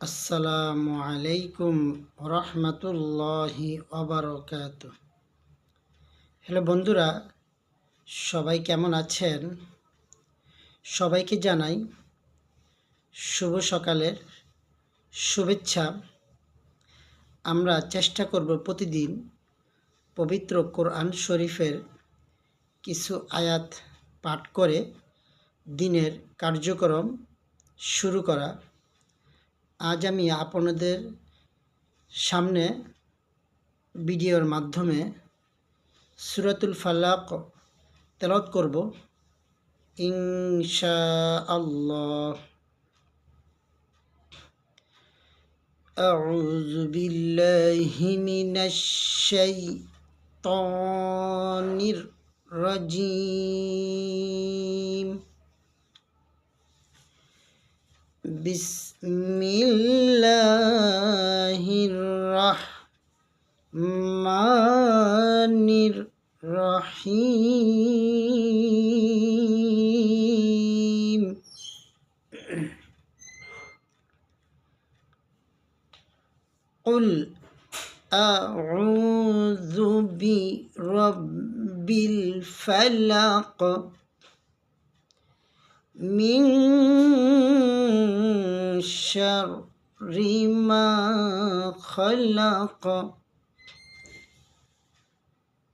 আসসালামু আলাইকুম রহমতুল্লাহি ওবারকাতু। হ্যালো বন্ধুরা, সবাই কেমন আছেন? সবাইকে জানাই শুভ সকালের শুভেচ্ছা। আমরা চেষ্টা করব প্রতিদিন পবিত্র কোরআন শরীফের কিছু আয়াত পাঠ করে দিনের কার্যক্রম শুরু করা। আজ আমি আপনাদের সামনে ভিডিওর মাধ্যমে সূরাতুল ফালাক তেলাওয়াত করব ইনশাআল্লাহ। আউযু বিল্লাহি মিনাশ শাইতানির রাজীম। বিসমিল্লাহির রাহমানির রহিম। কুল আউযু বিরাব্বিল ফালাক মিন শাররি মা খালাক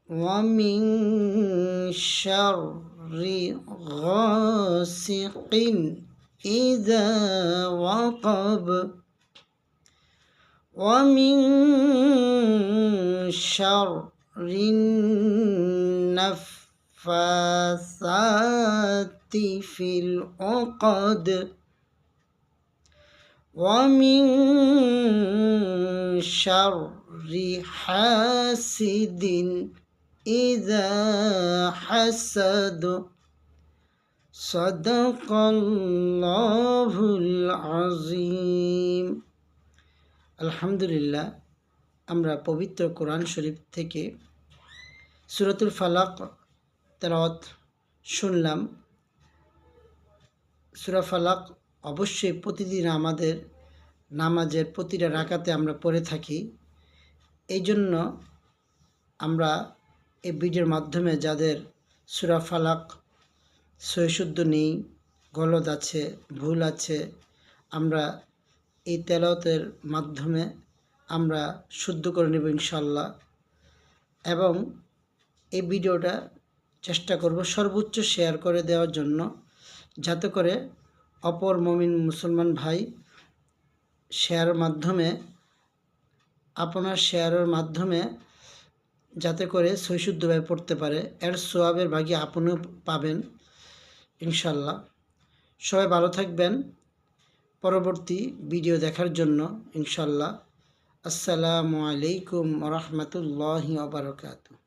ওয়া মিন শাররি গাসিকিন ইযা ওয়াকাব ওয়া মিন শাররিন নাফাসাতি ফিল উকদ ওয়া মিন শাররি হাসিদিন ইযা হাসাদ। সাদাকাল্লাহুল আযীম। আলহামদুলিল্লাহ, আমরা পবিত্র কোরআন শরীফ থেকে সূরাতুল ফালাক তেলাওয়াত শুনলাম। সূরা ফালাক অবশ্যই প্রতিদিন আমাদের নামাজের প্রতিটা রাকাতে আমরা পড়ে থাকি। এই জন্য আমরা এই ভিডিওর মাধ্যমে যাদের সূরা ফালাক সহিশুদ্ধ নেই, গলদ আছে, ভুল আছে, আমরা এই তেলাওয়াতের মাধ্যমে আমরা শুদ্ধ করে নেব ইনশাআল্লাহ। এবং এই ভিডিওটা চেষ্টা করব সর্বোচ্চ শেয়ার করে দেওয়ার জন্য, যাতে করে অপর মুমিন মুসলমান ভাই শেয়ারের মাধ্যমে, আপনার শেয়ারের মাধ্যমে যাতে করে সহিশুদ্ধভাবে পড়তে পারে, এর সোয়াবের ভাগী আপনিও পাবেন ইনশাআল্লাহ। সবাই ভালো থাকবেন। পরবর্তী ভিডিও দেখার জন্য ইনশাআল্লাহ। আসসালামু আলাইকুম রহমতুল্লাহি ওয়া বারাকাতুহু।